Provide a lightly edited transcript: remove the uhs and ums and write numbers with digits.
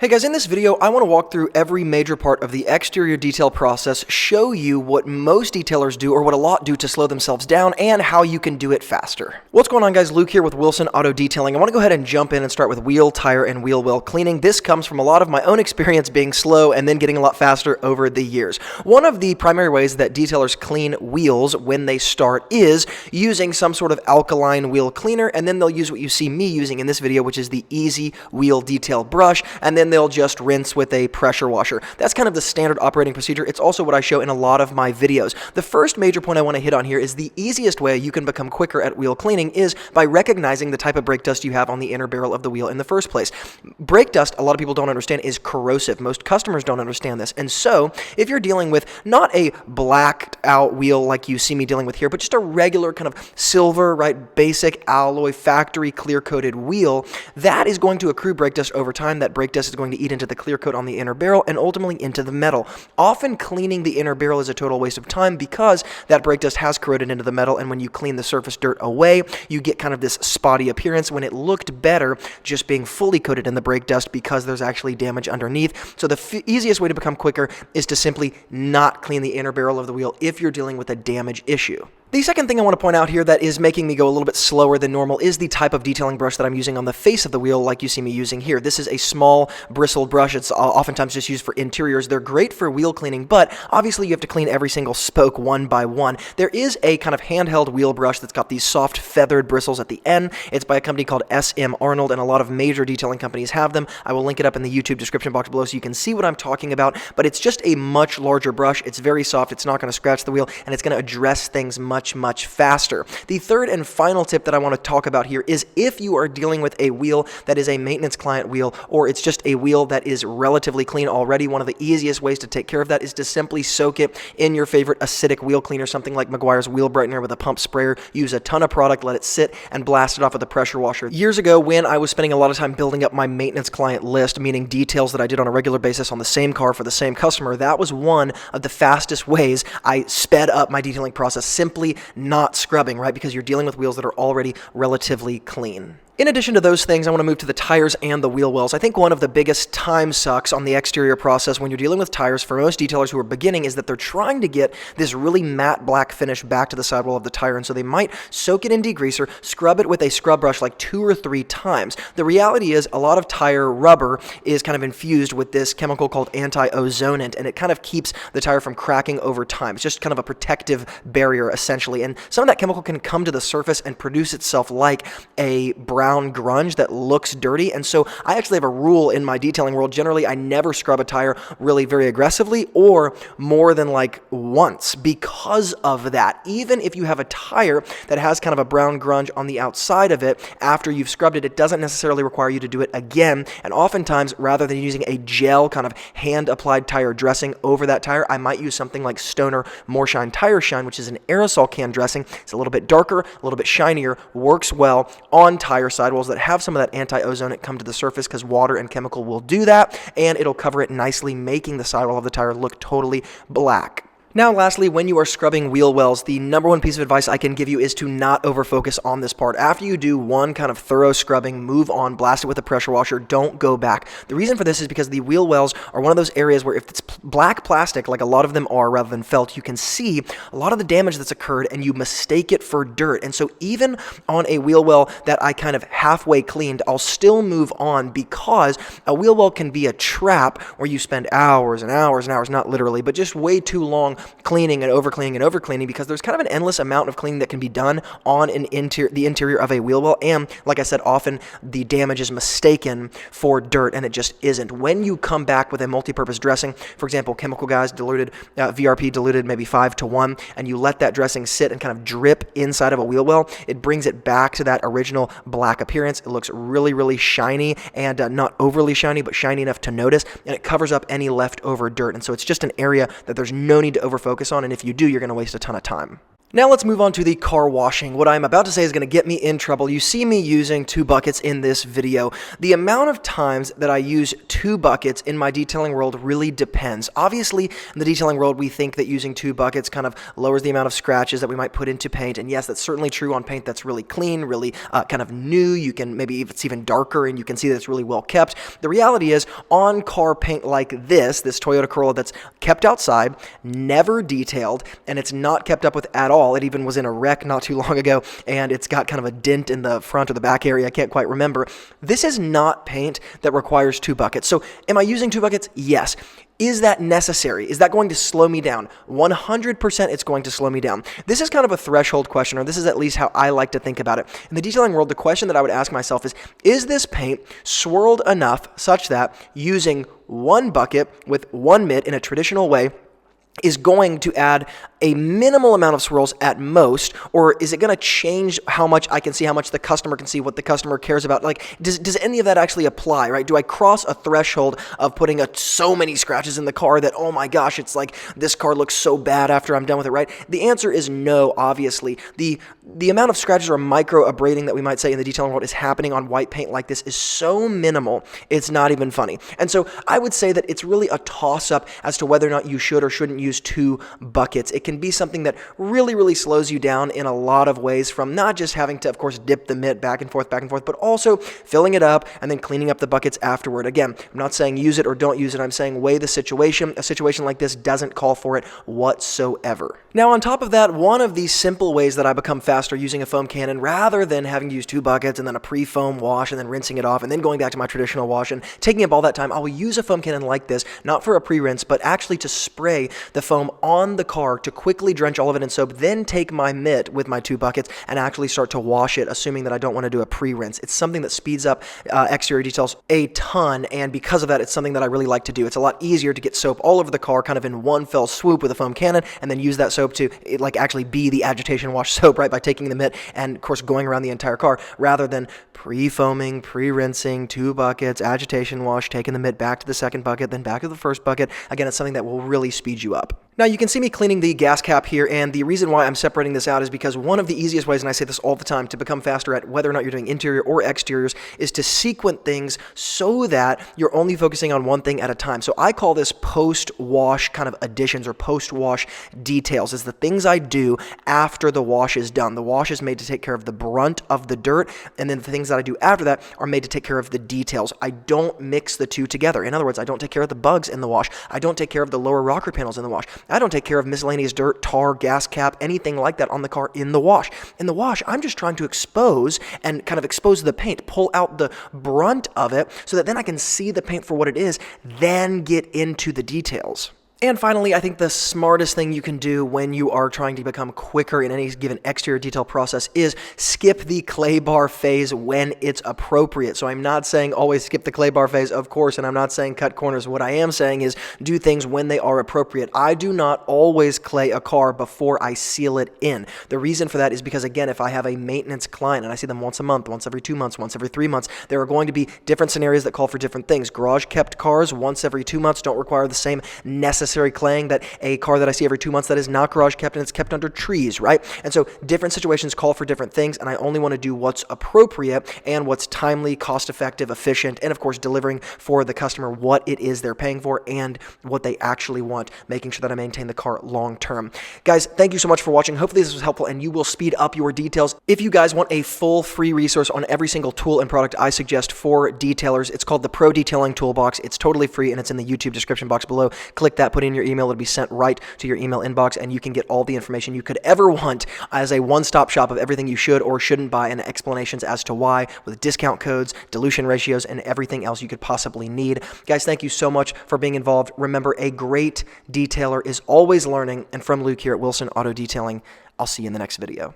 Hey guys, in this video, I want to walk through every major part of the exterior detail process, show you what most detailers do or what a lot do to slow themselves down, and how you can do it faster. What's going on, guys? Luke here with Wilson Auto Detailing. I want to go ahead and jump in and start with wheel, tire, and wheel well cleaning. This comes from a lot of my own experience being slow and then getting a lot faster over the years. One of the primary ways that detailers clean wheels when they start is using some sort of alkaline wheel cleaner, and then they'll use what you see me using in this video, which is the Easy Wheel Detail Brush, and then they'll just rinse with a pressure washer. That's kind of the standard operating procedure. It's also what I show in a lot of my videos. The first major point I want to hit on here is the easiest way you can become quicker at wheel cleaning is by recognizing the type of brake dust you have on the inner barrel of the wheel in the first place. Brake dust, a lot of people don't understand, is corrosive. Most customers don't understand this. And so, if you're dealing with not a blacked out wheel like you see me dealing with here, but just a regular kind of silver, right, basic alloy, factory clear-coated wheel, that is going to accrue brake dust over time. That brake dust is going to eat into the clear coat on the inner barrel and ultimately into the metal. Often cleaning the inner barrel is a total waste of time because that brake dust has corroded into the metal, and when you clean the surface dirt away, you get kind of this spotty appearance when it looked better just being fully coated in the brake dust because there's actually damage underneath. So the easiest way to become quicker is to simply not clean the inner barrel of the wheel if you're dealing with a damage issue. The second thing I want to point out here that is making me go a little bit slower than normal is the type of detailing brush that I'm using on the face of the wheel like you see me using here. This is a small bristled brush. It's oftentimes just used for interiors. They're great for wheel cleaning, but obviously you have to clean every single spoke one by one. There is a kind of handheld wheel brush that's got these soft feathered bristles at the end. It's by a company called SM Arnold, and a lot of major detailing companies have them. I will link it up in the YouTube description box below so you can see what I'm talking about, but it's just a much larger brush. It's very soft. It's not going to scratch the wheel, and it's going to address things much faster. The third and final tip that I want to talk about here is if you are dealing with a wheel that is a maintenance client wheel, or it's just a wheel that is relatively clean already, one of the easiest ways to take care of that is to simply soak it in your favorite acidic wheel cleaner, something like Meguiar's Wheel Brightener with a pump sprayer. Use a ton of product, let it sit, and blast it off with a pressure washer. Years ago, when I was spending a lot of time building up my maintenance client list, meaning details that I did on a regular basis on the same car for the same customer, that was one of the fastest ways I sped up my detailing process, simply not scrubbing, right? Because you're dealing with wheels that are already relatively clean. In addition to those things, I want to move to the tires and the wheel wells. I think one of the biggest time sucks on the exterior process when you're dealing with tires for most detailers who are beginning is that they're trying to get this really matte black finish back to the sidewall of the tire, and so they might soak it in degreaser, scrub it with a scrub brush like 2 or 3 times. The reality is a lot of tire rubber is kind of infused with this chemical called anti-ozonant, and it kind of keeps the tire from cracking over time. It's just kind of a protective barrier, essentially, and some of that chemical can come to the surface and produce itself like a brown grunge that looks dirty. And so I actually have a rule in my detailing world. Generally, I never scrub a tire really very aggressively or more than like once because of that. Even if you have a tire that has kind of a brown grunge on the outside of it, after you've scrubbed it, it doesn't necessarily require you to do it again. And oftentimes, rather than using a gel kind of hand-applied tire dressing over that tire, I might use something like Stoner More Shine Tire Shine, which is an aerosol can dressing. It's a little bit darker, a little bit shinier, works well on tire sidewalls that have some of that anti-ozonate come to the surface because water and chemical will do that, and it'll cover it nicely, making the sidewall of the tire look totally black. Now, lastly, when you are scrubbing wheel wells, the number one piece of advice I can give you is to not overfocus on this part. After you do one kind of thorough scrubbing, move on, blast it with a pressure washer, don't go back. The reason for this is because the wheel wells are one of those areas where if it's black plastic, like a lot of them are rather than felt, you can see a lot of the damage that's occurred and you mistake it for dirt. And so even on a wheel well that I kind of halfway cleaned, I'll still move on because a wheel well can be a trap where you spend hours and hours and hours, not literally, but just way too long cleaning and overcleaning because there's kind of an endless amount of cleaning that can be done on the interior of a wheel well, and like I said, often the damage is mistaken for dirt and it just isn't. When you come back with a multi-purpose dressing, for example, Chemical Guys diluted, VRP diluted maybe 5-to-1, and you let that dressing sit and kind of drip inside of a wheel well, it brings it back to that original black appearance. It looks really, really shiny and not overly shiny, but shiny enough to notice, and it covers up any leftover dirt. And so it's just an area that there's no need to overfocus on, and if you do, you're going to waste a ton of time. Now let's move on to the car washing. What I'm about to say is going to get me in trouble. You see me using 2 buckets in this video. The amount of times that I use 2 buckets in my detailing world really depends. Obviously, in the detailing world, we think that using 2 buckets kind of lowers the amount of scratches that we might put into paint. And yes, that's certainly true on paint that's really clean, really kind of new. You can maybe if it's even darker and you can see that it's really well kept. The reality is on car paint like this Toyota Corolla that's kept outside, never detailed, and it's not kept up with at all. It even was in a wreck not too long ago, and it's got kind of a dent in the front or the back area. I can't quite remember. This is not paint that requires 2 buckets. So am I using 2 buckets? Yes. Is that necessary? Is that going to slow me down? 100% it's going to slow me down. This is kind of a threshold question, or this is at least how I like to think about it. In the detailing world, the question that I would ask myself is this paint swirled enough such that using 1 bucket with 1 mitt in a traditional way is going to add a minimal amount of swirls at most, or is it going to change how much I can see, how much the customer can see, what the customer cares about? Like, does any of that actually apply, right? Do I cross a threshold of putting so many scratches in the car that, oh my gosh, it's like this car looks so bad after I'm done with it, right? The answer is no, obviously. The amount of scratches or micro abrading that we might say in the detailing world is happening on white paint like this is so minimal, it's not even funny. And so I would say that it's really a toss-up as to whether or not you should or shouldn't use 2 buckets. It can be something that really, really slows you down in a lot of ways, from not just having to, of course, dip the mitt back and forth, but also filling it up and then cleaning up the buckets afterward. Again, I'm not saying use it or don't use it. I'm saying weigh the situation. A situation like this doesn't call for it whatsoever. Now, on top of that, one of the simple ways that I become faster using a foam cannon, rather than having to use 2 buckets and then a pre-foam wash and then rinsing it off and then going back to my traditional wash and taking up all that time, I will use a foam cannon like this, not for a pre-rinse, but actually to spray the foam on the car to quickly drench all of it in soap, then take my mitt with my 2 buckets and actually start to wash it, assuming that I don't want to do a pre-rinse. It's something that speeds up exterior details a ton, and because of that, it's something that I really like to do. It's a lot easier to get soap all over the car kind of in one fell swoop with a foam cannon, and then use that soap to actually be the agitation wash soap, right, by taking the mitt and, of course, going around the entire car, rather than pre-foaming, pre-rinsing, 2 buckets, agitation wash, taking the mitt back to the second bucket, then back to the first bucket. Again, it's something that will really speed you up. Now, you can see me cleaning the gas cap here, and the reason why I'm separating this out is because one of the easiest ways, and I say this all the time, to become faster at whether or not you're doing interior or exteriors is to sequence things so that you're only focusing on one thing at a time. So I call this post-wash kind of additions or post-wash details. It's the things I do after the wash is done. The wash is made to take care of the brunt of the dirt, and then the things that I do after that are made to take care of the details. I don't mix the two together. In other words, I don't take care of the bugs in the wash. I don't take care of the lower rocker panels in the wash. I don't take care of miscellaneous dirt, tar, gas cap, anything like that on the car in the wash. In the wash, I'm just trying to expose the paint, pull out the brunt of it so that then I can see the paint for what it is, then get into the details. And finally, I think the smartest thing you can do when you are trying to become quicker in any given exterior detail process is skip the clay bar phase when it's appropriate. So I'm not saying always skip the clay bar phase, of course, and I'm not saying cut corners. What I am saying is do things when they are appropriate. I do not always clay a car before I seal it in. The reason for that is because, again, if I have a maintenance client and I see them once a month, once every 2 months, once every 3 months, there are going to be different scenarios that call for different things. Garage kept cars once every 2 months don't require the same necessary claying that a car that I see every 2 months that is not garage kept and it's kept under trees, right? And so different situations call for different things, and I only want to do what's appropriate and what's timely, cost-effective, efficient, and of course delivering for the customer what it is they're paying for and what they actually want, making sure that I maintain the car long-term. Guys, thank you so much for watching. Hopefully this was helpful and you will speed up your details. If you guys want a full free resource on every single tool and product I suggest for detailers, it's called the Pro Detailing Toolbox. It's totally free and it's in the YouTube description box below. Click that, put in your email, it'll be sent right to your email inbox, and you can get all the information you could ever want as a one-stop shop of everything you should or shouldn't buy and explanations as to why, with discount codes, dilution ratios, and everything else you could possibly need. Guys, thank you so much for being involved. Remember, a great detailer is always learning, and from Luke here at Wilson Auto Detailing, I'll see you in the next video.